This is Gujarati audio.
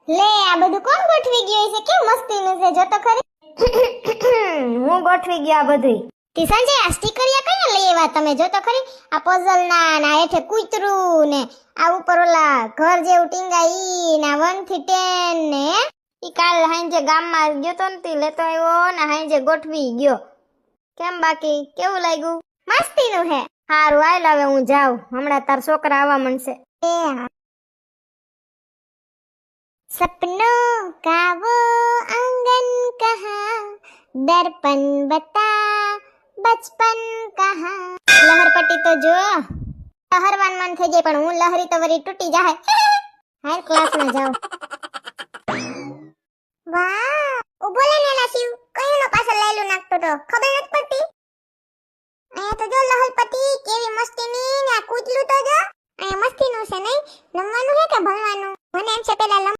લે આ બધું કોણ ગોઠવી ગયું છે? કેમ મસ્તીનું છે, જો તો ખરી. હું ગોઠવી ગયો આ બધું. તી સંજય, આ સ્ટીકરિયા કયા લઈ આવ્યા તમે? જો તો ખરી, આ પઝલ ના ના હેઠે કૂતરું ને આ ઉપર ઓલા ઘર જેવું ટીંગા ઈ ના 1 થી 10 ને ઈ કાલ હાંજે ગામમાં ગયો તો ને તી લેતો આવ્યો ને હાંજે ગોઠવી ગયો. કેમ બાકી કેવું લાગ્યું? મસ્તીનું હે. હારું હાલ હવે હું જાઉં, હમણાં તાર છોકરા આવવા માંડશે. ए हाँ। सपनों का वो आंगन कहाँ, दर्पण बता बचपन कहाँ। लहरपट्टी तो जो लहरवान मन થઈ જાય, પણ હું લહરી તો વરી તૂટી જાહે. હાલ ક્લાસ માં જાઉં.